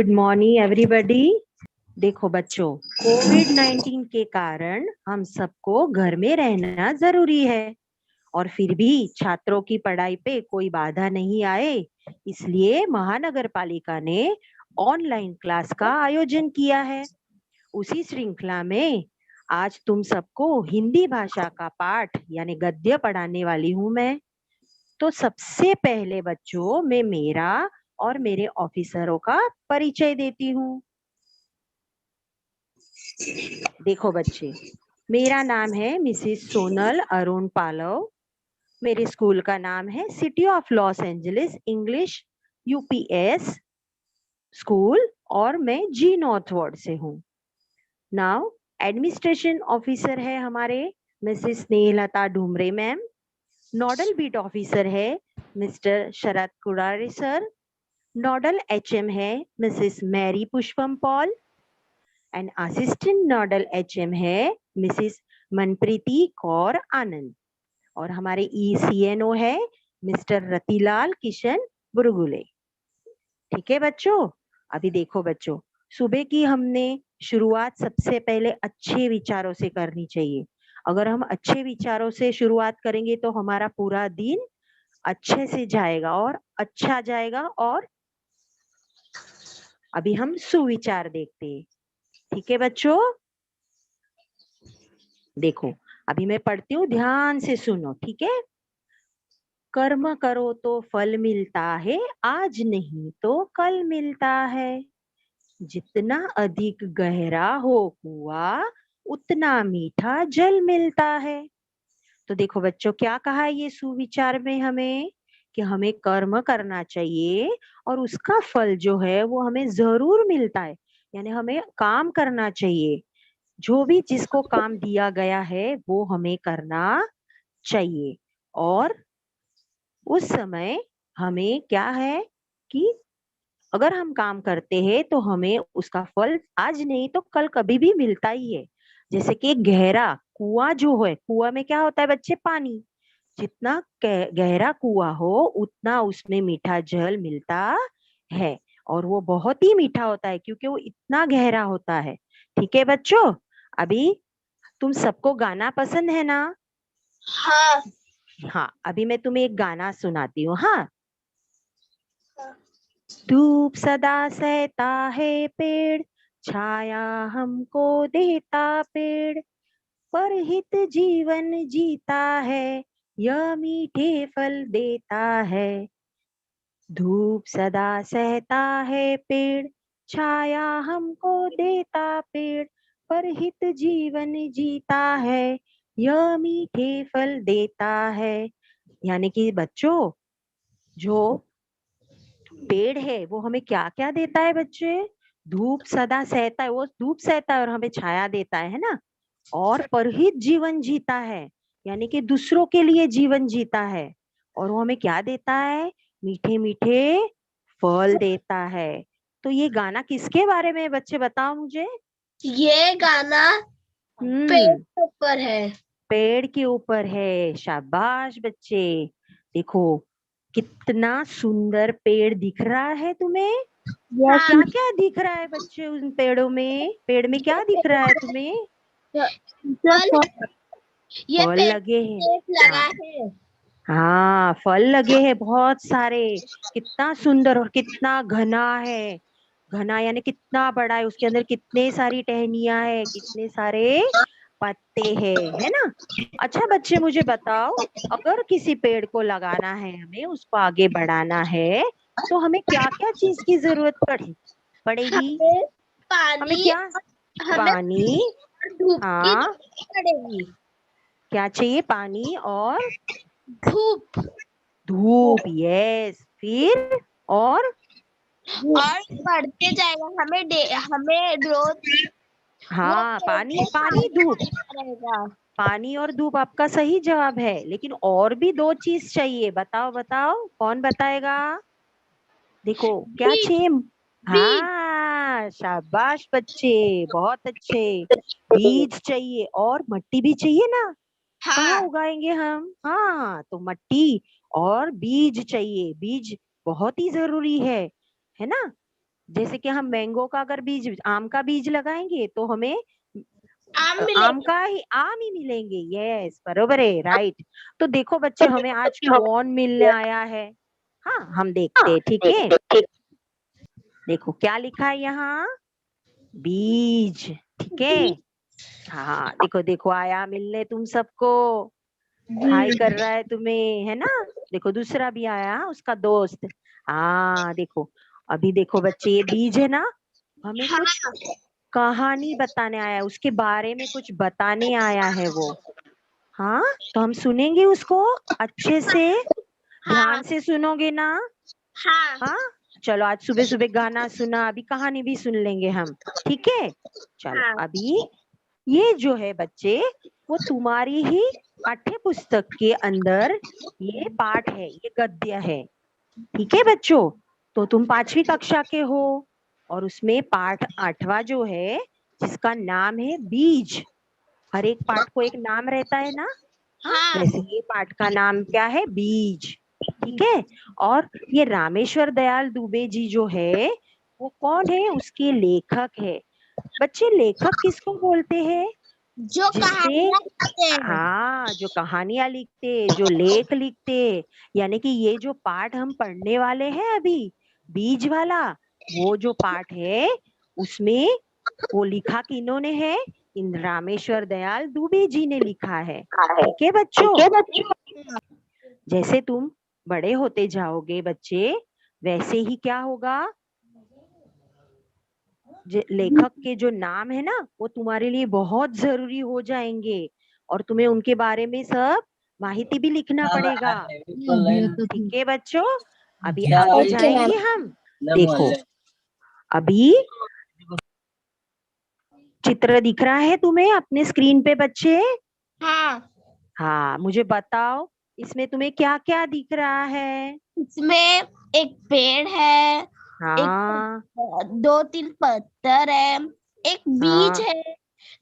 Good morning everybody. देखो बच्चों, कोविड-19 के कारण हम सबको घर में रहना जरूरी है और फिर भी छात्रों की पढ़ाई पे कोई बाधा नहीं आए, इसलिए महानगर पालिका ने ऑनलाइन क्लास का आयोजन किया है। उसी श्रृंखला में आज तुम सबको हिंदी भाषा का पाठ यानी गद्य पढ़ाने वाली हूँ मैं। तो सबसे पहले बच्चों मैं मेरा और मेरे ऑफिसरों का परिचय देती हूँ। देखो बच्चे, मेरा नाम है मिसिस सोनल अरुण पालव। मेरे स्कूल का नाम है city of Los Angeles English UPS school और मैं जी नॉर्थ वार्ड से हूँ। नाउ एडमिनिस्ट्रेशन ऑफिसर है हमारे Mrs Snehlata Dhumre ma'am. Nodal beat officer है mister Sharad Kurare sir. Nodal HM है Mrs Mary Pushpam Paul and assistant nodal HM है मिसिस मनप्रीति कौर आनंद। और हमारे ईसीएनओ है मिस्टर रतिलाल किशन बुरगुले। ठीक है बच्चों। अभी देखो बच्चों, सुबह की हमने शुरुआत सबसे पहले अच्छे विचारों से करनी चाहिए। अगर हम अच्छे विचारों से शुरुआत करेंगे तो हमारा पूरा दिन अच्छे से जाएगा और अच्छा जाएगा। और अभी हम सुविचार देखते हैं। ठीक है बच्चों, देखो अभी मैं पढ़ती हूँ, ध्यान से सुनो। ठीक है। कर्म करो तो फल मिलता है, आज नहीं तो कल मिलता है। जितना अधिक गहरा हो कुआं, उतना मीठा जल मिलता है। तो देखो बच्चों, क्या कहा है ये सुविचार में हमें कि हमें कर्म करना चाहिए और उसका फल जो है वो हमें जरूर मिलता है। यानी हमें काम करना चाहिए, जो भी जिसको काम दिया गया है वो हमें करना चाहिए। और उस समय हमें क्या है कि अगर हम काम करते हैं तो हमें उसका फल आज नहीं तो कल कभी भी मिलता ही है। जैसे कि एक गहरा कुआं जो है, कुआं में क्या होता है बच्चे? पानी। जितना गहरा कुआं हो उतना उसमें मीठा जल मिलता है और वो बहुत ही मीठा होता है क्योंकि वो इतना गहरा होता है। ठीक है बच्चों, अभी तुम सबको गाना पसंद है ना? हाँ। हाँ, अभी मैं तुम्हें एक गाना सुनाती हूँ। हाँ। धूप सदा सहता है पेड़, छाया हमको देता पेड़, परहित जीवन जीता है, यह मीठे फल देता है। धूप सदा सहता है पेड़, छाया हमको देता पेड़, परहित जीवन जीता है, यह मीठे फल देता है। यानी कि बच्चों, जो पेड़ है वो हमें क्या क्या देता है बच्चे? धूप सदा सहता है, वो धूप सहता है और हमें छाया देता है ना। और परहित जीवन जीता है, यानी कि दूसरों के लिए जीवन जीता है। और वो हमें क्या देता है? मीठे मीठे फल देता है। तो ये गाना किसके बारे में है बच्चे, बताओ मुझे। ये गाना पेड़ हम्म, के ऊपर है। पेड़ के ऊपर है। शाबाश बच्चे। देखो कितना सुंदर पेड़ दिख रहा है तुम्हें। हाँ। क्या क्या दिख रहा है बच्चे उन पेड़ों में? पेड़ में क्या दिख रहा है तुम्हें? फल, ये फल पेड़ लगे हैं। लगा हाँ, है। हाँ फल लगे हैं बहुत सारे। कितना सुंदर और कितना घना है। घना यानी कितना बड़ा है, उसके अंदर कितने सारी टहनियां है, कितने सारे पत्ते हैं, है ना। अच्छा बच्चे मुझे बताओ, अगर किसी पेड़ को लगाना है, हमें उसको आगे बढ़ाना है, तो हमें क्या क्या चीज की जरूरत पड़ेगी? हमें हमें पानी, क्या? हमें पानी। धूप की हाँ, जरूरत पड़ेगी। क्या चाहिए? पानी और धूप। धूप। यस, फिर और और बढ़ते जाएगा, हमें रोज वो हाँ, पेड़ पानी को पानी पानी धूप। देना रहेगा। पानी और धूप आपका सही जवाब है, लेकिन और भी दो चीज चाहिए। बताओ बताओ, कौन बताएगा? देखो क्या बीज। चाहिए? बीज। हाँ, शाबाश बच्चे, बहुत अच्छे। बीज चाहिए और मिट्टी भी चाहिए ना। कहाँ हाँ। उगाएंगे हम? हाँ, तो मिट्टी और बीज चाहिए। बीज बहुत ही जरूरी है ना। जैसे कि हम मैंगो का अगर बीज, आम का बीज लगाएंगे तो हमें आम आम ही मिलेंगे। यस, बरोबर है, राइट। तो देखो बच्चे, हमें आज कौन मिलने आया है? हाँ, हम देखते हैं, ठीक है। देखो क्या लिखा है यहाँ, बीज, ठीक है। हाँ, देखो देखो, आया मिलने तुम सबको, हाय कर रहा है तुम्हें, है ना। देखो दूसरा भी आया, उसका दोस्त। हाँ देखो, अभी देखो बच्चे, ये बीज है ना, हमें कुछ कहानी बताने आया है, उसके बारे में कुछ बताने आया है वो। हाँ, तो हम सुनेंगे उसको अच्छे से, ध्यान से सुनोगे ना? हाँ, चलो आज सुबह सुबह गाना सुना, अभी कहानी भी सुन लेंगे हम, ठीक है। चलो अभी ये जो है बच्चे, वो तुम्हारी ही पाठ्य पुस्तक के अंदर ये पाठ है, ये गद्य है, ठीक है बच्चों। तो तुम 5वीं कक्षा के हो, और उसमें पाठ 8वां जो है, जिसका नाम है बीज। हर एक पाठ को एक नाम रहता है ना। हाँ, वैसे ये पाठ का नाम क्या है, बीज, ठीक है। और ये रामेश्वर दयाल दुबे जी जो है, वो कौन है, उसके लेखक है। बच्चे, लेखक किसको बोलते हैं? जो जिसने, कहानियां लिखते हैं। हाँ, जो कहानियां लिखते, जो लेख लिखते, यानी कि ये जो पाठ हम पढ़ने वाले हैं अभी, बीज वाला, वो जो पाठ है, उसमें वो लिखा किन्होंने है? इन रामेश्वर दयाल दुबे जी ने लिखा है, ठीक है बच्चों। जैसे तुम बड़े होते जाओगे बच्चे, वैसे ही क्या होगा, लेखक के जो नाम है ना, वो तुम्हारे लिए बहुत जरूरी हो जाएंगे, और तुम्हें उनके बारे में सब माहिती भी लिखना पड़ेगा, ठीक है बच्चों। अभी आगे ओके मैम। जाएंगे हम। देखो, अभी चित्र दिख रहा है तुम्हें अपने स्क्रीन पे बच्चे? हाँ, हाँ, मुझे बताओ, इसमें तुम्हें क्या क्या दिख रहा है? इसमें एक पेड़ है, एक हाँ, 2-3 पत्थर है, एक बीज हाँ, है,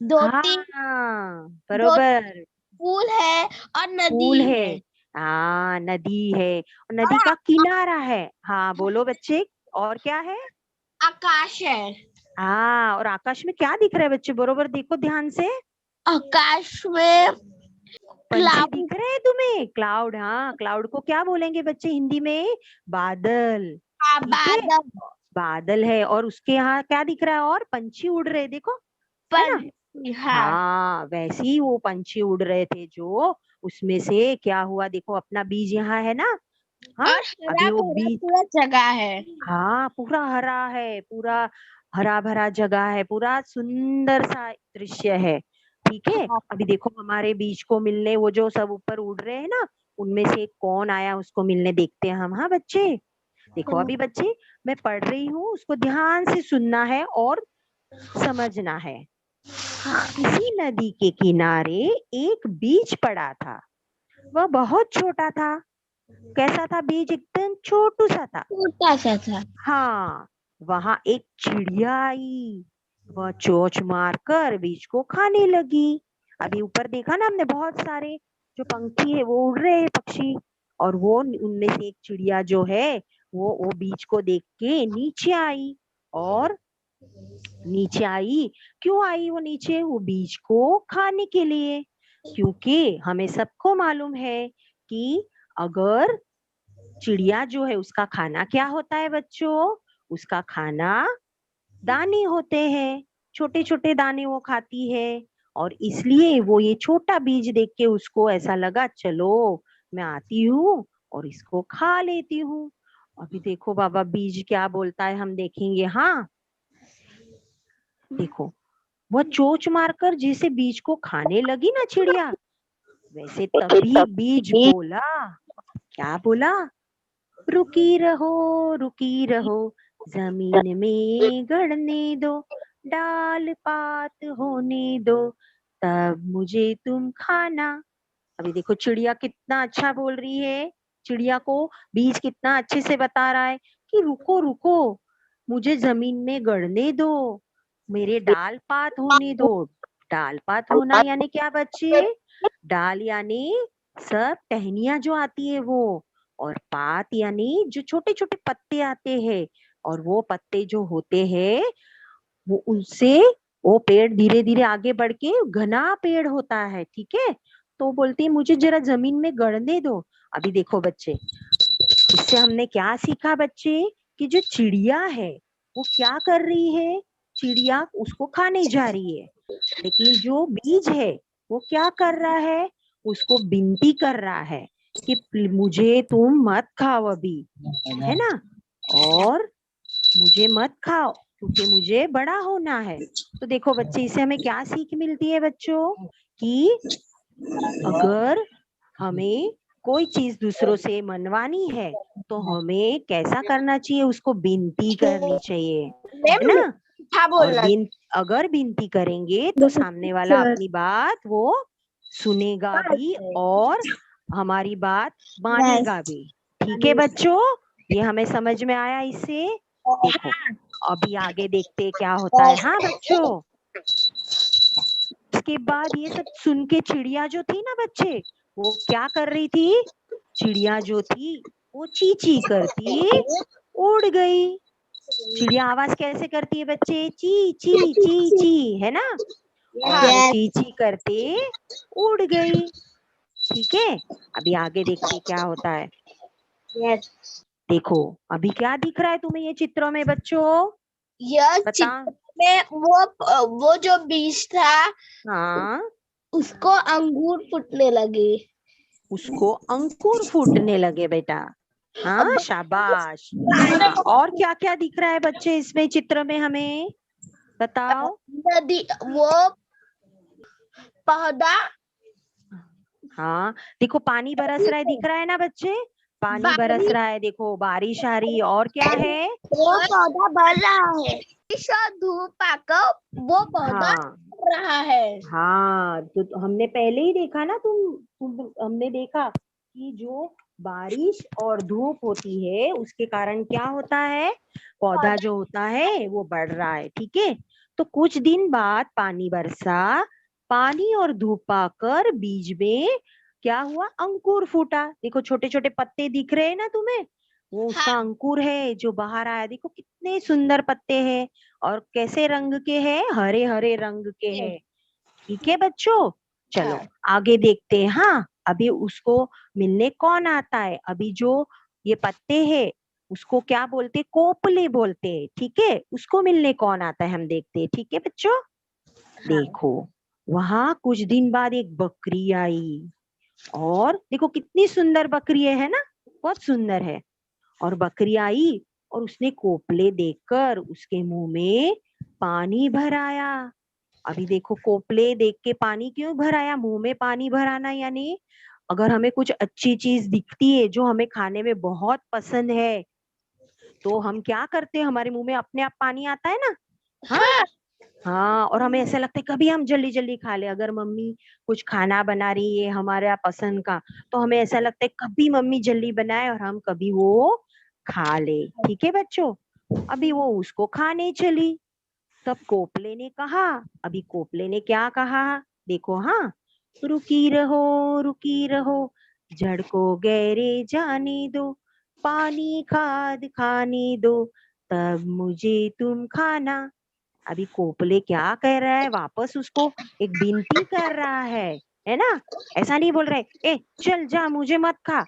दो तीन हाँ, दो बरोबर, फूल है और नदी फूल है। है। हाँ, नदी है, और और नदी का किनारा है। हाँ, बोलो बच्चे, और क्या है? आकाश है। हाँ, और आकाश में क्या दिख रहा है बच्चे, बरोबर देखो ध्यान से। आकाश में पंछी क्लाउड। दिख रहे हैं तुम्हें? क्लाउड, हाँ, क्लाउड को क्या बोलेंगे बच्चे हिंदी में? बादल, हाँ, ठीक है। बादल। बादल है, और उसके यहाँ क्या दिख रहा है, और पंछी उड़ रहे, देखो, है ना। हाँ। हाँ, वैसे ही वो पंछी उड़ रहे थे, जो उसमें से क्या हुआ, देखो अपना बीज यहाँ है ना। हाँ, और हरा अभी वो भरा बीज, पूरा जगह है। हाँ, पूरा हरा है, पूरा हरा भरा जगह है, पूरा सुंदर सा दृश्य है, ठीक है। हाँ। अभी देखो हमारे बीज को मिलने, वो जो सब ऊपर उड़ रहे हैं ना, उनमें से एक कौन आया उसको मिलने, देखते हैं हम। हाँ बच्चे, देखो अभी बच्चे, मैं पढ़ रही हूँ, उसको ध्यान से सुनना है और समझना है। किसी नदी के किनारे एक बीज पड़ा था, वह बहुत छोटा था। कैसा था बीज? एकदम छोटू सा था। छोटा सा था। हाँ, वहां एक चिड़िया आई, वह चोंच मारकर बीज को खाने लगी। अभी ऊपर देखा ना हमने, बहुत सारे जो पंछी है वो उड़ रहे हैं, पक्षी, और वो उनमें से एक चिड़िया जो है, वो बीज को देख के नीचे आई, और नीचे आई, क्यों आई वो नीचे? वो बीज को खाने के लिए। क्योंकि हमें सबको मालूम है कि अगर चिड़िया जो है, उसका खाना क्या होता है बच्चों? उसका खाना दाने होते हैं, छोटे छोटे दाने वो खाती है, और इसलिए वो ये छोटा बीज देख के उसको ऐसा लगा, चलो मैं आती हूँ और इसको खा लेती हूँ। अभी देखो बाबा, बीज क्या बोलता है हम देखेंगे। हाँ, देखो, वह चोंच मारकर जैसे बीज को खाने लगी ना चिड़िया, वैसे तभी बीज बोला, क्या बोला? रुकी रहो, जमीन में गड़ने दो, डाल पात होने दो, तब मुझे तुम खाना। अभी देखो चिड़िया कितना अच्छा बोल रही है, चिड़िया को बीज कितना अच्छे से बता रहा है कि रुको रुको, मुझे जमीन में गड़ने दो, मेरे डाल पात होने दो। डाल पात होना यानी क्या बच्चे? डाल यानी सब टहनियां जो आती है वो, और पात यानी जो छोटे छोटे पत्ते आते हैं, और वो पत्ते जो होते हैं वो उनसे वो पेड़ धीरे धीरे आगे बढ़ के घना पेड़ होता है, ठीक है। तो बोलती है मुझे जरा जमीन में गड़ने दो। अभी देखो बच्चे, इससे हमने क्या सीखा बच्चे, कि जो चिड़िया है वो क्या कर रही है, चिड़िया उसको खाने जा रही है, लेकिन जो बीज है वो क्या कर रहा है, उसको विनती कर रहा है कि मुझे तुम मत खाओ अभी, है ना, और मुझे मत खाओ क्योंकि मुझे बड़ा होना है। तो देखो बच्चे, इससे हमें क्या सीख मिलती है बच्चों, कि अगर हमें कोई चीज दूसरों से मनवानी है तो हमें कैसा करना चाहिए, उसको विनती करनी चाहिए, है मैम ना। मीठा और बोलना। अगर विनती करेंगे तो सामने वाला अपनी बात वो सुनेगा भी और हमारी बात मानेगा भी, ठीक है बच्चों। ये हमें समझ में आया इससे। देखो अभी आगे देखते क्या होता है, हाँ बच्चों। इसके बाद ये सब सुन के चिड़िया जो थी ना बच्चे, वो क्या कर रही थी, चिड़िया जो थी वो ची ची करती उड़ गई। चिड़िया आवाज कैसे करती है बच्चे, ची ची ची ची, है ना, और वो हाँ। ची ची करते उड़ गई, ठीक है। अभी आगे देखते क्या होता है। यस। देखो अभी क्या दिख रहा है तुम्हें ये चित्रों में बच्चों, यह बता। चित्र में वो जो बीज था हाँ, उसको अंगूर फूटने लगे। उसको अंकुर फूटने लगे बेटा। हाँ अब शाबाश। हाँ, और क्या क्या दिख रहा है बच्चे इसमें चित्र में, हमें बताओ। नदी वो पौधा हाँ देखो पानी बरस रहा है, दिख रहा है ना बच्चे, पानी बरस बारिश रहा है, देखो बारिश आ रही, और क्या है। वो पौधा बढ़ रहा है। बारिश और धूप आकर वो पौधा हाँ बढ़ रहा है। हाँ, तो हमने पहले ही देखा ना, तुम हमने देखा कि जो बारिश और धूप होती है उसके कारण क्या होता है, पौधा पौधा जो होता है वो बढ़ रहा है, ठीक है। तो कुछ दिन बाद पानी बरसा, पानी और धूप आकर बीज में क्या हुआ, अंकुर फूटा। देखो छोटे छोटे पत्ते दिख रहे हैं ना तुम्हें, वो हाँ। उसका अंकुर है जो बाहर आया। देखो कितने सुंदर पत्ते हैं, और कैसे रंग के हैं, हरे हरे रंग के हैं, ठीक है बच्चों। चलो हाँ। आगे देखते हैं। हाँ अभी उसको मिलने कौन आता है, अभी जो ये पत्ते हैं उसको क्या बोलते हैं, कोपले बोलते हैं, ठीक है। उसको मिलने कौन आता है हम देखते हैं, ठीक है बच्चों। हाँ। देखो वहां कुछ दिन बाद एक बकरी आई, और देखो कितनी सुंदर बकरी है ना, बहुत सुंदर है। और बकरी आई और उसने कोपले देखकर उसके मुंह में पानी भर आया। अभी देखो कोपले देख के पानी क्यों भर आया, मुंह में पानी भर आना यानी, अगर हमें कुछ अच्छी चीज दिखती है जो हमें खाने में बहुत पसंद है तो हम क्या करते हैं, हमारे मुंह में अपने आप पानी आता है ना। हाँ हाँ। हाँ, और हमें ऐसा लगता है कभी हम जल्दी जल्दी खा ले, अगर मम्मी कुछ खाना बना रही है हमारे पसंद का, तो हमें ऐसा लगता है कभी मम्मी जल्दी बनाए और हम कभी वो खा ले, ठीक है बच्चों। अभी वो उसको खाने चली, तब कोपले ने कहा, अभी कोपले ने क्या कहा, देखो हाँ, रुकी रहो, जड़ को गहरे जाने दो, पानी खाद खाने दो, तब मुझे तुम खाना। अभी कोपले क्या कह रहा है, वापस उसको एक विनती कर रहा है ना। ऐसा नहीं बोल रहा है ए चल जा मुझे मत खा,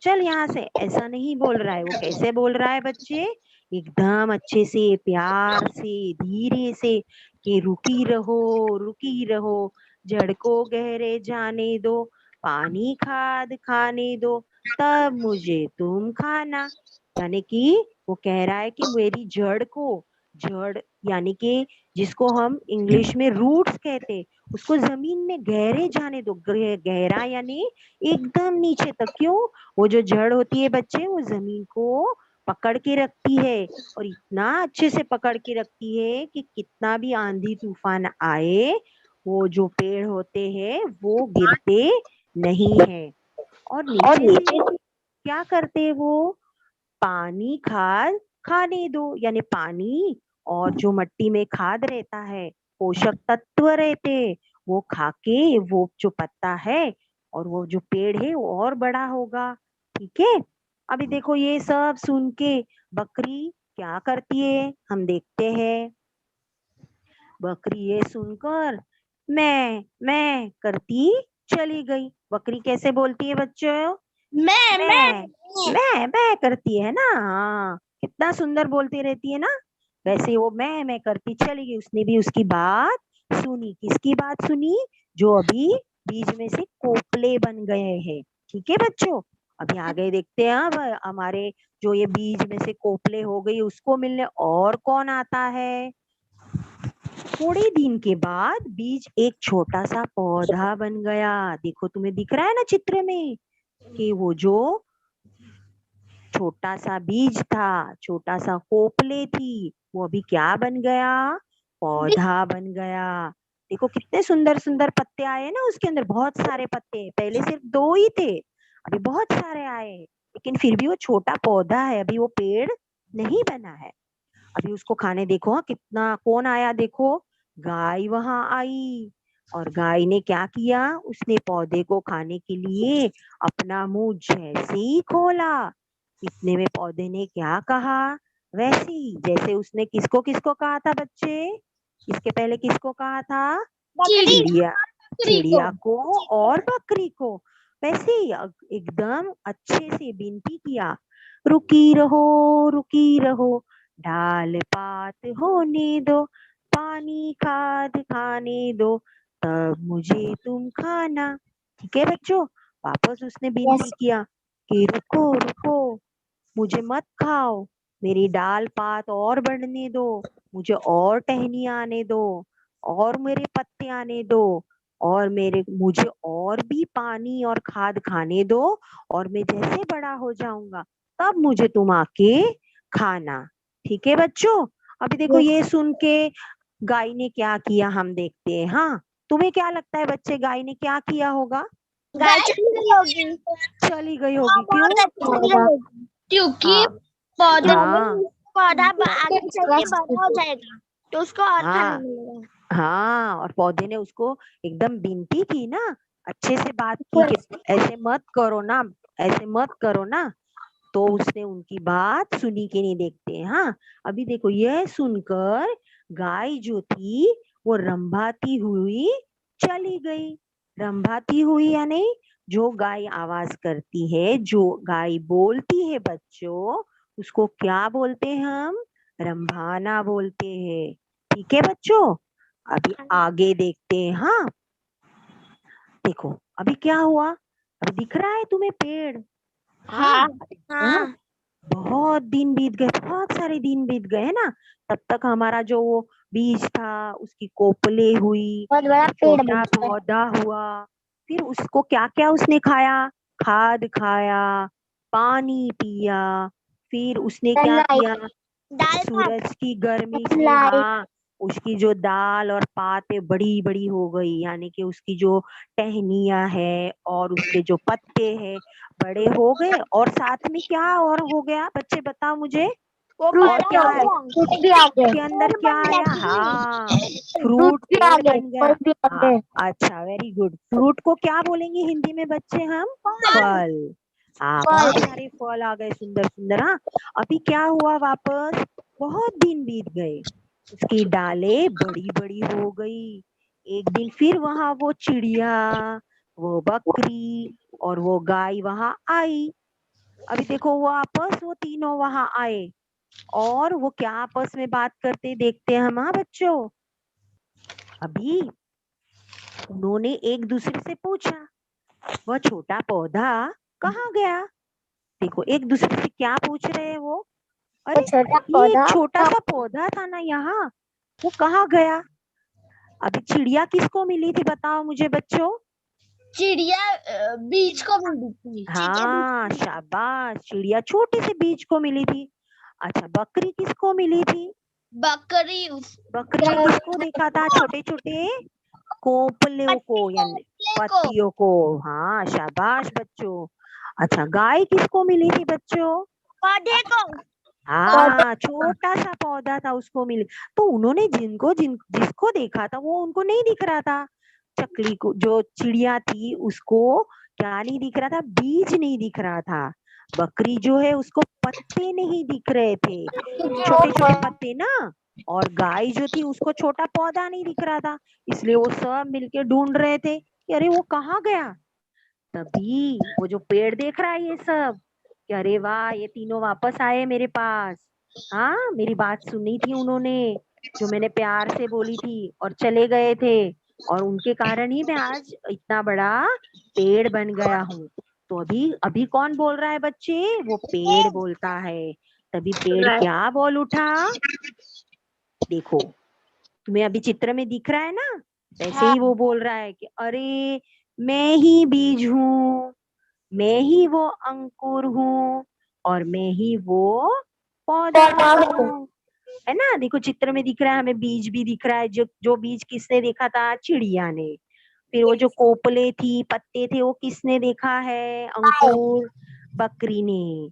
चल यहाँ से, ऐसा नहीं बोल रहा है। वो कैसे बोल रहा है बच्चे, एकदम अच्छे से प्यार से धीरे से, कि रुकी रहो, जड़ को गहरे जाने दो, पानी खाद खाने दो, तब मुझे तुम खाना। यानी कि वो कह रहा है कि मेरी जड़ को, जड़ यानी कि जिसको हम इंग्लिश में रूट्स कहते हैं, उसको जमीन में गहरे जाने दो। गहरा यानी एकदम नीचे तक। क्यों, वो जो जड़ होती है बच्चे वो जमीन को पकड़ के रखती है, और इतना अच्छे से पकड़ के रखती है कि कितना भी आंधी तूफान आए वो जो पेड़ होते हैं वो गिरते नहीं है। और और नीचे से नीचे से क्या करते हैं वो, पानी खाद खाने दो, यानी पानी और जो मिट्टी में खाद रहता है, पोषक तत्व रहते हैं, वो खा के वो जो पत्ता है और वो जो पेड़ है वो और बड़ा होगा, ठीक है। अभी देखो ये सब सुन के बकरी क्या करती है हम देखते हैं। बकरी ये सुनकर मैं करती चली गई। बकरी कैसे बोलती है बच्चों? मैं मैं मैं करती है ना। हाँ, कितना सुंदर बोलती रहती है ना। वैसे वो मैं करती चली गई। उसने भी उसकी बात सुनी। किसकी बात सुनी? जो अभी बीज में से कोपले बन गए हैं। ठीक है बच्चों, अभी आगे देखते हैं। अब हमारे जो ये बीज में से कोपले हो गई उसको मिलने और कौन आता है। थोड़े दिन के बाद बीज एक छोटा सा पौधा बन गया। देखो तुम्हें दिख रहा है ना चित्र में कि वो जो छोटा सा बीज था, छोटा सा कोपले थी, वो अभी क्या बन गया? पौधा बन गया। देखो कितने सुंदर सुंदर पत्ते आए ना उसके अंदर। बहुत सारे पत्ते, पहले सिर्फ दो ही थे, अभी बहुत सारे आए। लेकिन फिर भी वो छोटा पौधा है, अभी वो पेड़ नहीं बना है। अभी उसको खाने देखो, हाँ, कितना कौन आया देखो। गाय वहां आई। और गाय ने क्या किया? उसने पौधे को खाने के लिए अपना मुंह जैसे ही खोला, इतने में पौधे ने क्या कहा? वैसे ही जैसे उसने किसको किसको कहा था बच्चे? इसके पहले किसको कहा था? बकरी चिड़िया। बकरी को चिड़िया को और बकरी को। वैसे ही एकदम अच्छे से विनती किया, रुकी रहो, डाल पात होने दो, पानी खाद खाने दो, तब मुझे तुम खाना। ठीक है बच्चों, वापस उसने विनती यस किया कि रुको रुको, मुझे मत खाओ, मेरी डाल पात और बढ़ने दो, मुझे और टहनी आने दो, और मेरे पत्ते आने दो, और मेरे मुझे और भी पानी और खाद खाने दो, और मैं जैसे बड़ा हो जाऊंगा तब मुझे तुम आके खाना। ठीक है बच्चों, अभी देखो यस ये सुन के गाय ने क्या किया हम देखते हैं। हाँ, तुम्हें क्या लगता है बच्चे, गाय ने क्या किया होगा? गाय चली गई होगी। चली गई हाँ होगी, क्यों? बहुत अच्छी चली गई होगी क्योंकि हाँ पौधा हाँ पौधा प- आगे चल के बड़ा हो जाएगा तो उसको और खाने हाँ मिलेगा। हाँ, और पौधे ने उसको एकदम विनती की ना, अच्छे से बात की कि ऐसे मत करो ना, ऐसे मत करो ना। तो उसने उनकी बात सुनी कि नहीं देखते हैं। हाँ, अभी देखो यह सुनकर गाय जो थी वो रंभाती हुई चली गई। रंभाती हुई यानी जो गाय आवाज करती है, जो गाय बोलती है बच्चों, उसको क्या बोलते हैं हम? रंभाना बोलते हैं। ठीक है बच्चों, अभी आगे देखते हैं। हाँ, देखो अभी क्या हुआ। अभी दिख रहा है तुम्हें पेड़? हाँ हाँ अभी, हाँ, हाँ बहुत दिन बीत गए, बहुत सारे दिन बीत गए है ना। तब तक हमारा जो वो बीज था उसकी कोपले हुई, बहुत बड़ा फिर पेड़ बन छोटा गया। पौधा हुआ, फिर उसको क्या क्या उसने खाया? खाद खाया, पानी पिया, फिर उसने क्या सनलाइट किया? दाल भात सूरज की गर्मी से, सनलाइट हाँ, उसकी जो दाल और पात बड़ी बड़ी हो गई, यानी कि उसकी जो टहनियां है और उसके जो पत्ते हैं बड़े हो गए। और साथ में क्या और हो गया बच्चे, बताओ मुझे। वो और बड़ा क्या हो है गया फ्रूट भी आ गए उसके अंदर? पेड़ क्या बन गया आया? हाँ, ट्री फ्रूट फ्रूट, भी आ पेड़ गए बन फल गया। भी आ हाँ, गए। अच्छा, वेरी गुड। फ्रूट को क्या बोलेंगे हिंदी में बच्चे हम? फल। हाँ, फल बहुत सारे फल आ गए, सुंदर सुंदर। हाँ, अभी क्या हुआ वापस? बहुत दिन बीत गए, उसकी डालें बड़ी बड़ी हो गई। एक दिन फिर वहां वो चिड़िया, वो बकरी और वो गाय वहां आई। अभी देखो वो आपस, वो तीनों वहां आए, और वो क्या आपस में बात करते देखते हैं हम। हाँ बच्चों, अभी उन्होंने एक दूसरे से पूछा, वह छोटा पौधा कहाँ गया? देखो एक दूसरे से क्या पूछ रहे हैं वो। वो अरे, छोटा ये एक पौधा छोटा था। सा पौधा था ना यहाँ, वो कहाँ गया? अभी चिड़िया किसको मिली थी बताओ मुझे बच्चों? चिड़िया बीज को मिली थी चिड़िया बीज हाँ को मिली थी। शाबाश, चिड़िया छोटे से बीज को मिली थी। अच्छा, बकरी किसको मिली थी? बकरी उस बकरी ने किसको देखा था? छोटे छोटे कोपलों को, पत्ते को यानी उपले को पत्तियों को। हाँ शाबाश बच्चों। अच्छा, गाय किसको मिली थी बच्चों? पौधे को पौधे हाँ, छोटा सा पौधा था उसको मिली। तो उन्होंने जिसको देखा था वो उनको नहीं दिख रहा था। चकली को, जो चिड़िया थी उसको क्या नहीं दिख रहा था? बीज नहीं दिख रहा था। बकरी जो है उसको पत्ते नहीं दिख रहे थे, छोटे छोटे पत्ते ना, और गाय जो थी उसको छोटा पौधा नहीं दिख रहा था, इसलिए वो सब मिलके ढूंढ रहे थे कि अरे वो कहाँ गया। तभी वो जो पेड़ देख रहा है ये सब, कि अरे वाह ये तीनों वापस आए मेरे पास। हाँ मेरी बात सुनी थी उन्होंने, जो मैंने प्यार से बोली थी, और चले गए थे, और उनके कारण ही मैं आज इतना बड़ा पेड़ बन गया हूँ। तो अभी अभी कौन बोल रहा है बच्चे, वो पेड़ बोलता है। तभी पेड़ क्या बोल उठा, देखो तुम्हें अभी चित्र में दिख रहा है ना, वैसे ही वो बोल रहा है कि अरे मैं ही बीज हूँ, मैं ही वो अंकुर हूँ, और मैं ही वो पौधा हूँ। है ना, देखो चित्र में दिख रहा है, हमें बीज भी दिख रहा है, जो जो बीज किसने देखा था, चिड़िया ने। फिर वो जो कोपले थी, पत्ते थे, वो किसने देखा है, अंकुर, बकरी ने।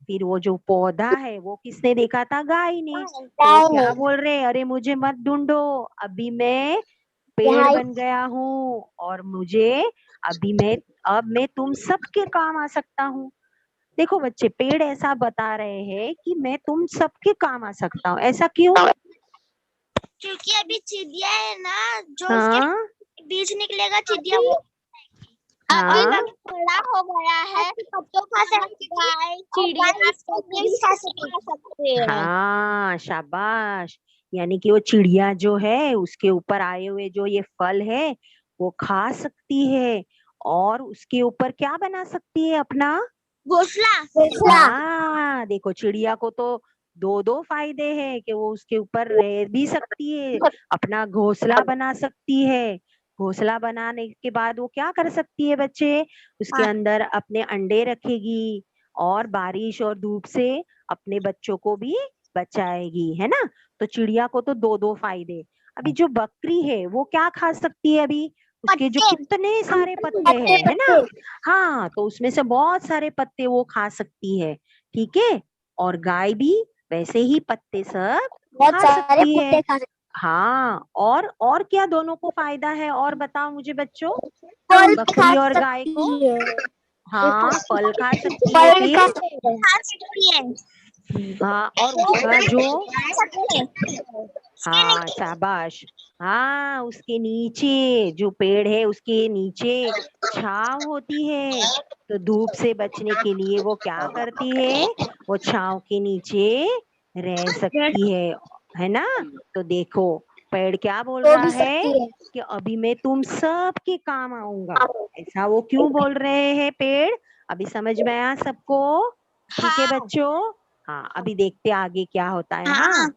फिर वो जो पौधा है वो किसने देखा था, गाय ने। तो वो क्या बोल रहे हैं, अरे मुझे मत ढूंढो, अभी मैं पेड़ बन गया हूँ, और मुझे अभी मैं अब मैं तुम सबके काम आ सकता हूँ। देखो बच्चे, पेड़ ऐसा बता रहे हैं कि मैं तुम सबके काम आ सकता हूँ, ऐसा क्यों। क्योंकि अभी चिड़िया है ना, जो उसके हाँ बीज निकलेगा चिड़िया वो अभी हाँ बड़ा हो गया है, तो खा सकती है, चिड़िया इसको बीज खा सकते हैं। हाँ शाबाश, यानी कि वो चिड़िया जो है उसके ऊपर आए हुए जो ये फल है वो खा सकती है, और उसके ऊपर क्या बना सकती है, अपना घोंसला। हाँ। देखो चिड़िया को तो दो दो फायदे हैं, कि वो उसके ऊपर रह भी सकती है, अपना घोंसला बना सकती है। घोंसला बनाने के बाद वो क्या कर सकती है बच्चे, उसके अंदर अपने अंडे रखेगी, और बारिश और धूप से अपने बच्चों को भी बचाएगी, है ना। तो चिड़िया को तो दो दो फायदे। अभी जो बकरी है वो क्या खा सकती है, अभी उसके जो पत्ते कितने सारे पत्ते हैं, है ना। हाँ तो उसमें से बहुत सारे पत्ते वो खा सकती है, ठीक है। और गाय भी वैसे ही पत्ते सब बहुत खा सारे सकती है। पुट्टे खा सकते हाँ और क्या दोनों को फायदा है, और बताओ मुझे बच्चों, फल खा बकरी और गाय को। सकती है, हाँ फल खा सकती है, फल फिर खा सकती है, हाँ और उसका जो, खा सकती है। हाँ शाबाश, हाँ उसके नीचे जो पेड़ है उसके नीचे छांव होती है, तो धूप से बचने के लिए वो क्या करती है, वो छांव के नीचे रह सकती है ना। तो देखो पेड़ क्या बोल सो रहा भी है, सकती है। कि अभी मैं तुम सबके काम आऊंगा। ऐसा वो क्यों बोल रहे हैं पेड़, अभी समझ में आया सबको, ठीक है हाँ बच्चों। हाँ अभी देखते आगे क्या होता है। हाँ हाँ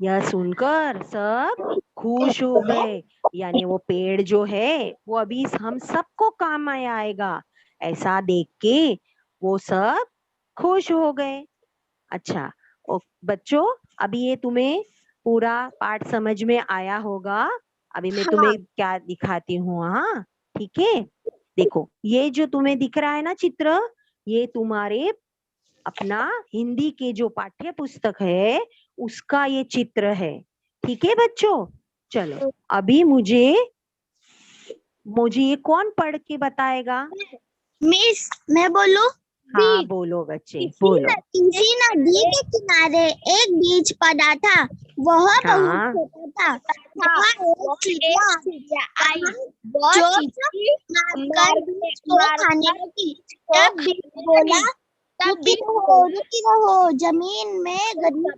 यह सुनकर सब खुश हो गए, यानी वो पेड़ जो है वो अभी हम सबको काम में आएगा, ऐसा देख के वो सब खुश हो गए। अच्छा बच्चों, अभी ये तुम्हें पूरा पाठ समझ में आया होगा। अभी मैं हाँ तुम्हें क्या दिखाती हूँ, हाँ ठीक है। देखो ये जो तुम्हें दिख रहा है ना चित्र, ये तुम्हारे अपना हिंदी के जो पाठ्य पुस्तक है उसका ये चित्र है, ठीक है बच्चों। चलो अभी मुझे मुझे ये कौन पढ़ के बताएगा। मिस, मैं बोलूं? हाँ बीज। बोलो बच्चे किसी बोलो। किसी नदी के किनारे एक बीज पड़ा था। वह बहुत हाँ छोटा था। वहाँ एक चिड़िया आई, जो मारकर बीज को खाने लगी। तब बीज बोला, रुकी रहो, जमीन में गड़ने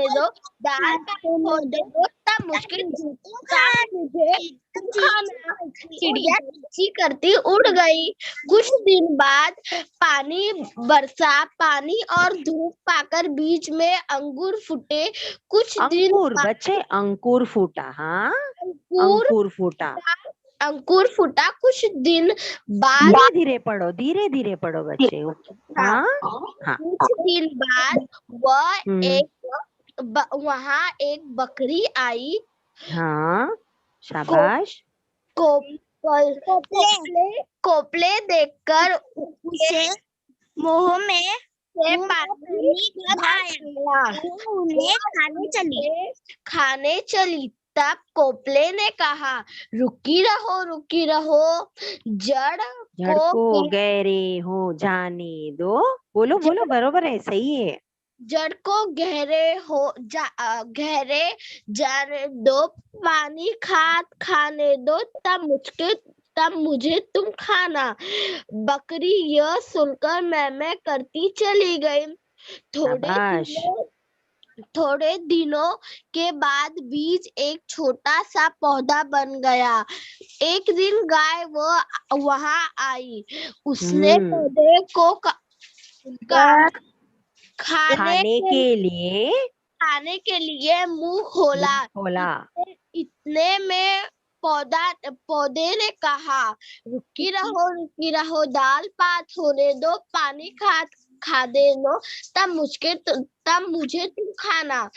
दो, दाल होने दो, तब मुश्किल मुझे खाना। चिड़िया चींची करती उड़ गई। कुछ दिन बाद पानी बरसा, पानी और धूप पाकर बीच में अंकुर फूटे। कुछ दिन अंकुर बाद बच्चे, अंकुर फूटा, हाँ अंकुर अंकुर फूटा। अंकुर फूटा। कुछ दिन बाद धीरे धीरे पढ़ो बच्चे। हाँ, हाँ हाँ। कुछ दिन बाद वह हम्म। वहाँ एक बकरी आई। हाँ को, शाबाश। कोपले देखकर उसे मुंह में से पानी भर आया। वो उन्हें खाने चली। तब कोपले ने कहा, रुकी रहो, जड़ जड़ को गहरे हो जाने दो। बोलो बोलो, बरोबर है, सही है। जड़ को गहरे जाने दो, पानी खाने दो, तब मुझे तुम खाना। बकरी यह सुनकर मैं करती चली गई। शाबाश। थोड़े दिनों के बाद बीज एक छोटा सा पौधा बन गया। एक दिन गाय वहां आई। उसने पौधे को खाने के लिए मुंह खोला। खोला। इतने में पौधे ने कहा, रुकी रहो, दाल पात होने दो, पानी खा दे दो, तब मुझे तुम खाना।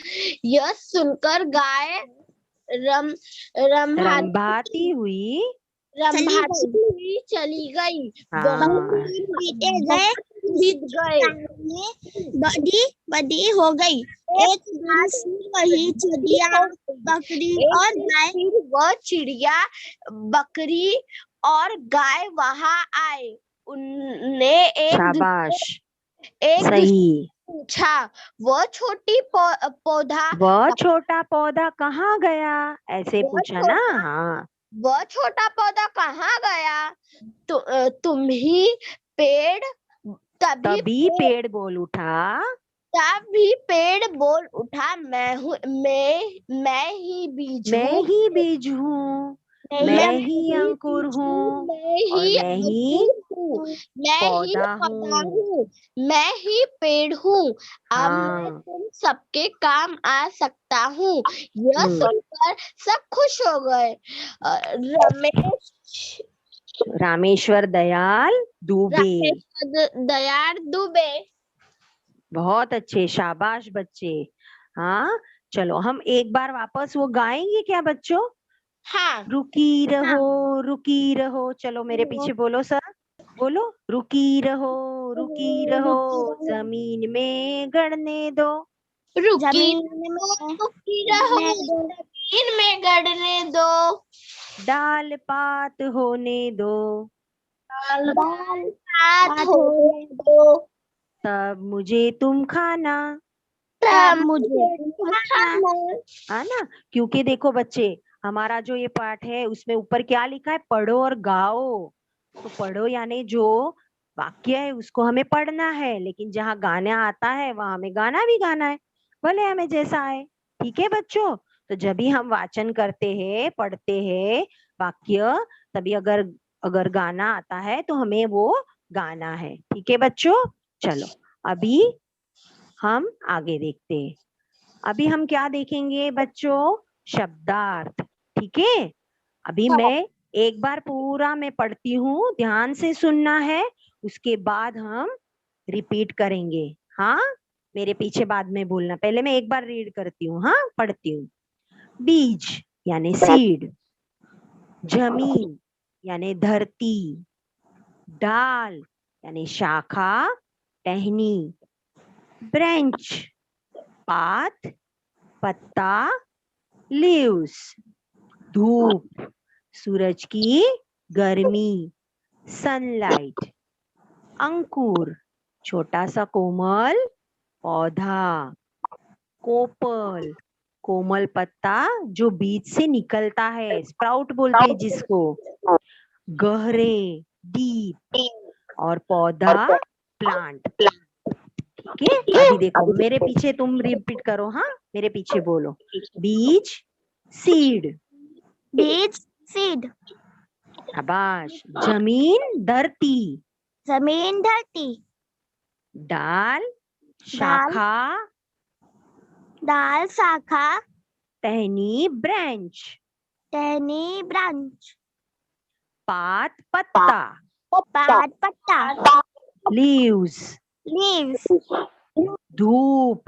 यह सुनकर गाय रंभाती हुई चली गई। हाँ। बीत गए, बड़ी हो गई। एक दिन वही चिड़िया, बकरी और गाय वहां आए। उनने शाबाश, एक सही। पूछा, वह छोटा पौधा कहाँ गया, ऐसे पूछा ना। हाँ, वह छोटा पौधा कहाँ गया? तुम ही पेड़ तभी पेड़ बोल उठा, मैं ही बीज हूँ, मैं ही अंकुर हूँ, और मैं ही पौधा हूँ। मैं ही पेड़ हूँ। अब मैं हाँ। तुम सबके काम आ सकता हूँ। यह सुनकर सब खुश हो गए। रामेश्वर दयाल दुबे। बहुत अच्छे, शाबाश बच्चे। हाँ, चलो हम एक बार वापस वो गाएंगे क्या बच्चों? हाँ। रुकी रहो, चलो मेरे पीछे बोलो सर, बोलो, रुकी रहो, जमीन में गड़ने दो। जमीन में गड़ने दो। डाल पात होने दो। तब मुझे तुम खाना। है ना? क्योंकि देखो बच्चे, हमारा जो ये पाठ है उसमें ऊपर क्या लिखा है, पढ़ो और गाओ। तो पढ़ो यानी जो वाक्य है उसको हमें पढ़ना है, लेकिन जहाँ गाना आता है वहां हमें गाना भी गाना है, भले हमें जैसा आए। ठीक है बच्चों? तो जब भी हम वाचन करते हैं, पढ़ते हैं वाक्य, तभी अगर अगर गाना आता है तो हमें वो गाना है। ठीक है बच्चों? चलो अभी हम आगे देखते हैं। अभी हम क्या देखेंगे बच्चों? शब्दार्थ। ठीक है? अभी मैं एक बार पूरा मैं पढ़ती हूँ, ध्यान से सुनना है, उसके बाद हम रिपीट करेंगे। हाँ, मेरे पीछे बाद में बोलना, पहले मैं एक बार रीड करती हूँ। हाँ, पढ़ती हूँ। बीज यानी सीड, जमीन यानी धरती, डाल यानी शाखा, टहनी, ब्रांच पात, पत्ता, लीव्स, धूप सूरज की गर्मी, सनलाइट, अंकुर छोटा सा कोमल पौधा, कोपल कोमल पत्ता जो बीज से निकलता है, स्प्राउट बोलते हैं जिसको, गहरे डीप, और पौधा प्लांट। ठीक है? अभी देखो मेरे पीछे तुम रिपीट करो। हाँ, मेरे पीछे बोलो। बीज सीड, शाबाश। जमीन धरती, डाल शाखा, टहनी ब्रांच, पात पत्ता, लीव्स धूप,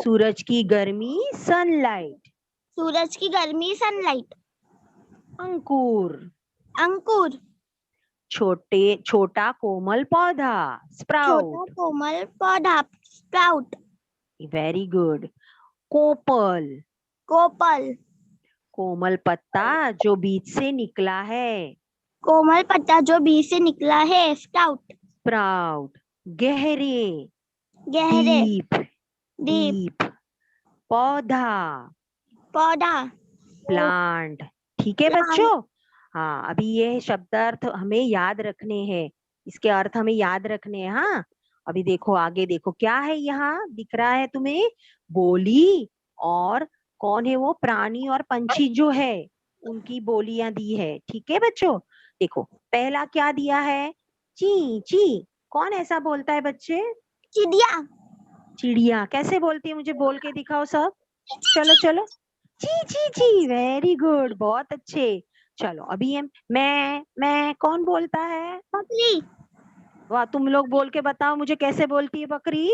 सूरज की गर्मी सनलाइट, अंकुर छोटा कोमल पौधा, स्प्राउट। Very good. कोपल कोपल। कोमल पत्ता जो बीज से निकला है। कोमल पत्ता जो बीज से निकला है। स्प्राउट। स्प्राउट। गहरे। गहरे। डीप। डीप। डीप। पौधा। पौधा। प्लांट। ठीक है प्लांट। बच्चों। हाँ, अभी ये शब्दार्थ हमें याद रखने हैं, इसके अर्थ हमें याद रखने हैं। हाँ, अभी देखो आगे, देखो क्या है यहाँ दिख रहा है तुम्हें। बोली और कौन है वो प्राणी और पंछी जो है उनकी बोलियां दी है। ठीक है बच्चों, देखो पहला क्या दिया है। ची ची। कौन ऐसा बोलता है बच्चे। चिड़िया। चिड़िया कैसे बोलती है, मुझे बोल के दिखाओ सब। चलो चलो। ची ची ची, वेरी गुड, बहुत अच्छे। चलो अभी हम मैं कौन बोलता है। बकरी। वाह, तुम लोग बोल के बताओ मुझे कैसे बोलती है बकरी।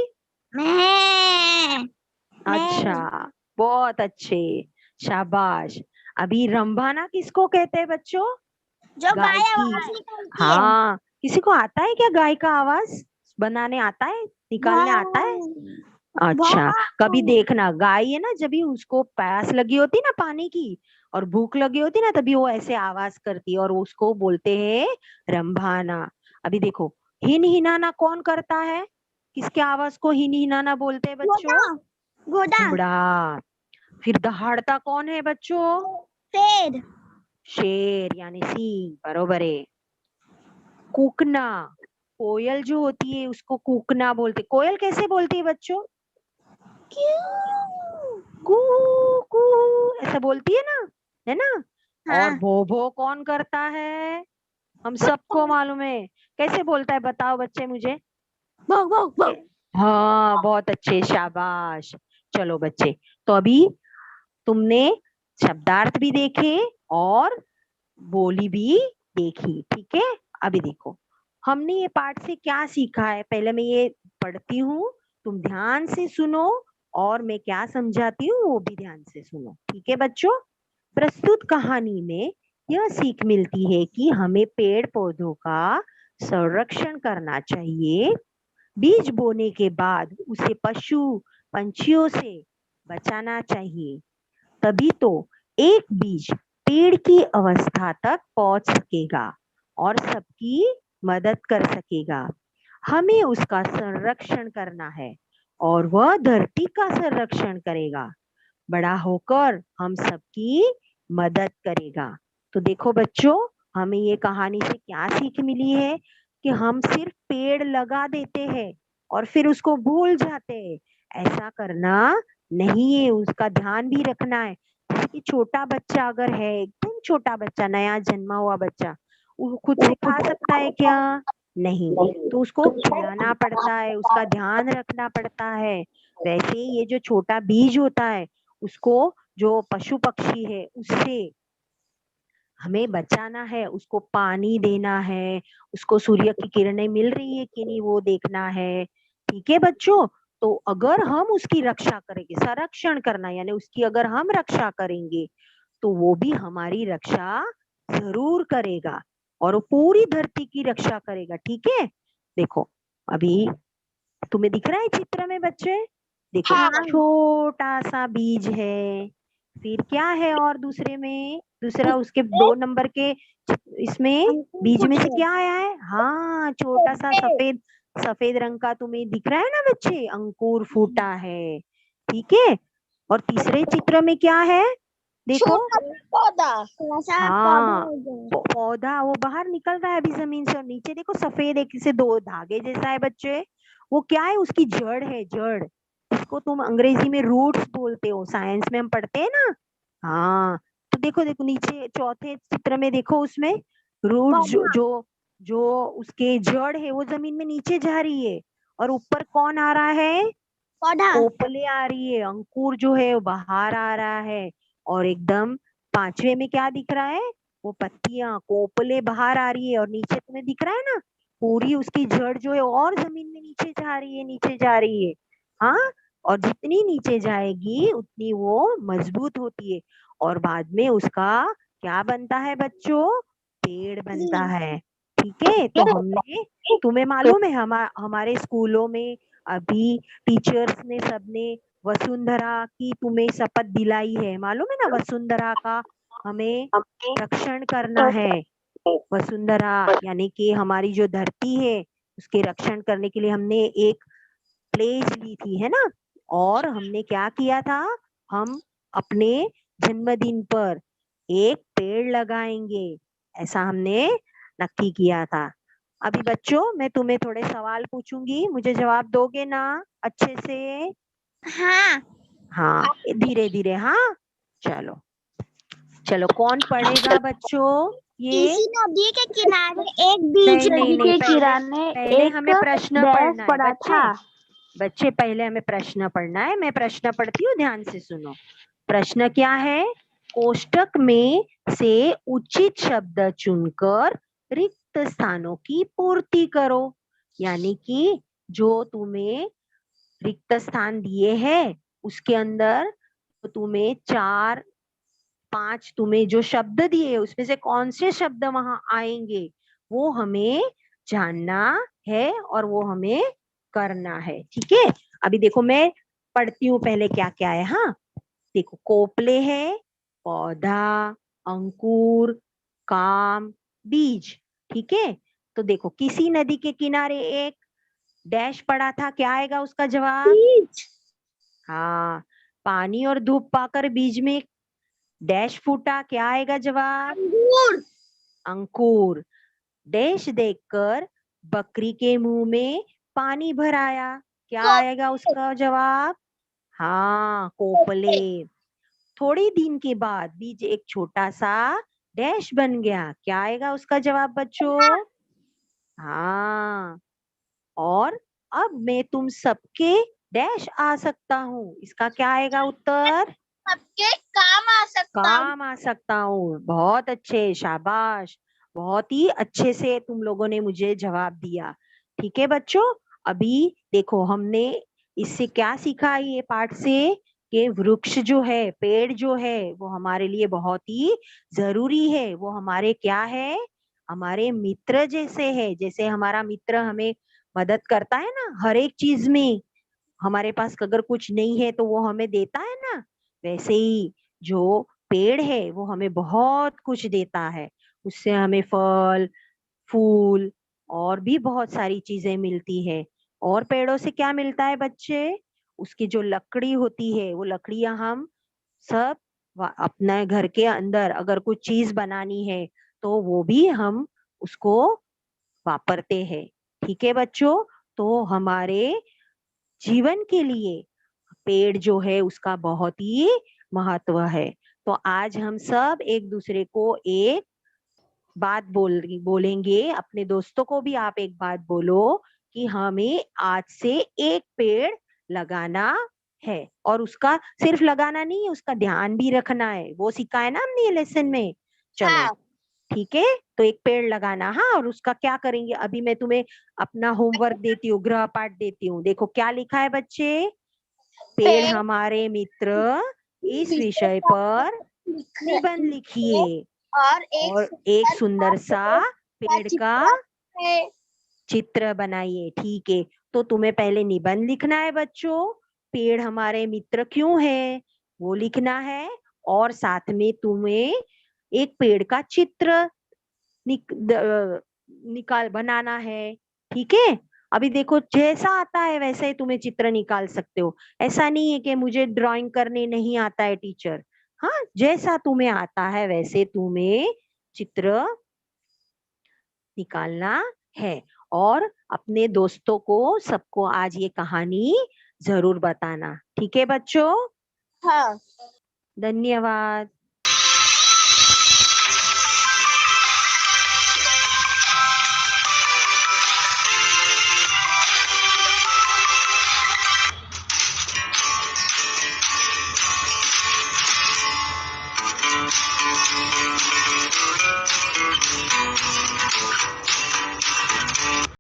मैं। अच्छा, मैं। बहुत अच्छे, शाबाश। अभी रंभाना किसको कहते हैं बच्चों। जो गाय गाय की। आवाज निकालती है। हाँ, किसी को आता है क्या गाय का आवाज बनाने आता है, निकालने आता है। बहुत। अच्छा, कभी बहुत। देखना गाय है ना, जब भी उसको प्यास लगी होती ना पानी की और भूख लगी होती ना, तभी वो ऐसे आवाज करती है और उसको बोलते हैं रंभाना। अभी देखो, हिन हिनाना कौन करता है, किसके आवाज को हिन हिनाना बोलते हैं बच्चों। घोड़ा। घोड़ा। घोड़ा। फिर दहाड़ता कौन है बच्चों। शेर। शेर यानी सिंह, बरोबर है। कूकना, कोयल जो होती है उसको कूकना बोलते। कोयल कैसे बोलती है बच्चों। क्यों। कू कू, ऐसा बोलती है ना। और हाँ। भो भो कौन करता है, हम सबको मालूम है। कैसे बोलता है बताओ बच्चे मुझे। भोग भोग भोग। हाँ, बहुत अच्छे, शाबाश। चलो बच्चे, तो अभी तुमने शब्दार्थ भी देखे और बोली भी देखी। ठीक है, अभी देखो हमने ये पाठ से क्या सीखा है। पहले मैं ये पढ़ती हूँ, तुम ध्यान से सुनो और मैं क्या समझाती हूँ वो भी ध्यान से सुनो। ठीक है बच्चों, प्रस्तुत कहानी में यह सीख मिलती है कि हमें पेड़ पौधों का संरक्षण करना चाहिए। बीज बोने के बाद उसे पशु पंछियों से बचाना चाहिए, तभी तो एक बीज पेड़ की अवस्था तक पहुंच सकेगा और सबकी मदद कर सकेगा। हमें उसका संरक्षण करना है और वह धरती का संरक्षण करेगा। बड़ा होकर हम सबकी मदद करेगा। तो देखो बच्चों, हमें ये कहानी से क्या सीख मिली है कि हम सिर्फ पेड़ लगा देते हैं और फिर उसको भूल जाते हैं। ऐसा करना नहीं है, उसका ध्यान भी रखना है। जैसे कि छोटा बच्चा अगर है, एकदम छोटा बच्चा, नया जन्मा हुआ बच्चा, वो खुद से खा सकता है क्या। नहीं, तो उसको खिलाना पड़ता है, उसका ध्यान रखना पड़ता है। वैसे ही ये जो छोटा बीज होता है उसको, जो पशु पक्षी है उससे हमें बचाना है, उसको पानी देना है, उसको सूर्य की किरणें मिल रही है कि नहीं वो देखना है। ठीक है बच्चों, तो अगर हम उसकी रक्षा करेंगे, संरक्षण करना यानी उसकी अगर हम रक्षा करेंगे तो वो भी हमारी रक्षा जरूर करेगा और वो पूरी धरती की रक्षा करेगा। ठीक है, देखो अभी तुम्हें दिख रहा है चित्र में बच्चे, देखो हाँ। छोटा सा बीज है। फिर क्या है और दूसरे में, दूसरा उसके 2 नंबर के इसमें अंकुर बीज में फूटे। से क्या आया है। हाँ, छोटा सा फूटे। सफेद सफेद रंग का तुम्हें दिख रहा है ना बच्चे, अंकुर फूटा है। ठीक है, और तीसरे चित्र में क्या है, देखो। छोटा सा पौधा। थोड़ा सा पौधा हाँ, हो गया। पौधा वो बाहर निकल रहा है अभी जमीन से, और नीचे देखो सफेद एक से 2 धागे जैसा है बच्चे। वो क्या है, उसकी जड़ है, जड़। इसको तुम अंग्रेजी में रूट्स बोलते हो, साइंस में हम पढ़ते हैं ना। हाँ, तो देखो देखो नीचे चौथे चित्र में देखो, उसमें रूट जो पौधा। जो जो उसके जड़ है वो जमीन में नीचे जा रही है, और ऊपर कौन आ रहा है, पौधा। कोपले आ रही है, अंकुर जो है वो बाहर आ रहा है। और एकदम पांचवे में क्या दिख रहा है, वो पत्तियां कोपले बाहर आ रही है, और नीचे तुम्हें दिख रहा है ना पूरी उसकी जड़ जो है और जमीन में नीचे जा रही है, नीचे जा रही है। हाँ, और जितनी नीचे जाएगी उतनी वो मजबूत होती है, और बाद में उसका क्या बनता है बच्चों, पेड़ बनता है। ठीक है, तो हमने, तुम्हें मालूम है हमारे स्कूलों में अभी टीचर्स ने सबने वसुंधरा की तुम्हें शपथ दिलाई है, मालूम है ना, वसुंधरा का हमें रक्षण करना है। वसुंधरा यानी कि हमारी जो धरती है उसके रक्षण करने के लिए हमने एक प्लेज ली थी, है ना। और हमने क्या किया था, हम अपने जन्मदिन पर एक पेड़ लगाएंगे, ऐसा हमने नक्की किया था। अभी बच्चों मैं तुम्हें थोड़े सवाल पूछूंगी, मुझे जवाब दोगे ना अच्छे से? हाँ। हाँ, धीरे धीरे। हाँ, चलो चलो, कौन पढ़ेगा बच्चों ये? किसी नदी के किनारे एक बीज नहीं नदी के पहले किनारे पहले एक हमें प्रश्न डैश पढ़ना है पड़ा बच्चे। था। बच्चे पहले हमें प्रश्न पढ़ना है, मैं प्रश्न पढ़ती हूँ, ध्यान से सुनो। प्रश्न क्या है? कोष्टक में से उचित शब्द चुनकर रिक्त स्थानों की पूर्ति करो। यानी कि जो तुम्हें रिक्त स्थान दिए हैं उसके अंदर तो तुम्हें 4-5 तुम्हें जो शब्द दिए उसमें से कौन से शब्द वहां आएंगे वो हमें जानना है और वो हमें करना है, ठीक है। अभी देखो मैं पढ़ती हूँ पहले क्या क्या है। हाँ, देखो, कोपले है, पौधा, अंकुर, काम, बीज, ठीक है। तो देखो, किसी नदी के किनारे एक डैश पड़ा था, क्या आएगा उसका जवाब? बीज। हाँ, पानी और धूप पाकर बीज में डैश फूटा, क्या आएगा जवाब? अंगूर। अंकुर। डैश देखकर बकरी के मुंह में पानी भर आया, क्या आएगा कोपले। उसका जवाब? हाँ, कोपले। थोड़ी दिन के बाद बीज एक छोटा सा डैश बन गया, क्या आएगा उसका जवाब बच्चों? हाँ, और अब मैं तुम सबके डैश आ सकता हूँ, इसका क्या आएगा उत्तर? सबके काम आ सकता हूँ। काम आ सकता हूँ। बहुत अच्छे, शाबाश, बहुत ही अच्छे से तुम लोगों ने मुझे जवाब दिया। ठीक है बच्चों, अभी देखो हमने इससे क्या सीखा है ये पाठ से, कि वृक्ष जो है, पेड़ जो है वो हमारे लिए बहुत ही जरूरी है। वो हमारे क्या है, हमारे मित्र जैसे है। जैसे हमारा मित्र हमें मदद करता है ना हर एक चीज में, हमारे पास अगर कुछ नहीं है तो वो हमें देता है ना, वैसे ही जो पेड़ है वो हमें बहुत कुछ देता है। उससे हमें फल, फूल और भी बहुत सारी चीजें मिलती है। और पेड़ों से क्या मिलता है बच्चे? उसकी जो लकड़ी होती है वो लकड़ियां हम सब अपने घर के अंदर अगर कुछ चीज बनानी है तो वो भी हम उसको वापरते हैं। ठीक है बच्चों, तो हमारे जीवन के लिए पेड़ जो है उसका बहुत ही महत्व है। तो आज हम सब एक दूसरे को एक बात बोलेंगे, अपने दोस्तों को भी आप एक बात बोलो कि हमें आज से एक पेड़ लगाना है। और उसका सिर्फ लगाना नहीं है, उसका ध्यान भी रखना है, वो सिखाया ना हमने ये लेसन में। चलो हाँ। ठीक है, तो एक पेड़ लगाना। हाँ, और उसका क्या करेंगे, अभी मैं तुम्हें अपना होमवर्क देती हूँ, गृह पाठ देती हूँ। देखो क्या लिखा है बच्चे, पेड़ पेड़ हमारे मित्र, इस विषय विषय पर निबंध लिखे लिखिए और एक और एक सुंदर सा सुंदर सा पेड़ का पेड़ का चित्र है। चित्र बनाइए। ठीक है, तो तुम्हें पहले निबंध लिखना है बच्चों, पेड़ हमारे मित्र क्यों है वो लिखना है, और साथ में तुम्हें एक पेड़ का चित्र निकाल बनाना है। ठीक है, अभी देखो जैसा आता है वैसे ही तुम्हें चित्र निकाल सकते हो, ऐसा नहीं है कि मुझे ड्राइंग करने नहीं आता है टीचर। हाँ, जैसा तुम्हें आता है वैसे तुम्हें चित्र निकालना है। और अपने दोस्तों को सबको आज ये कहानी जरूर बताना। ठीक है बच्चों, हाँ। धन्यवाद।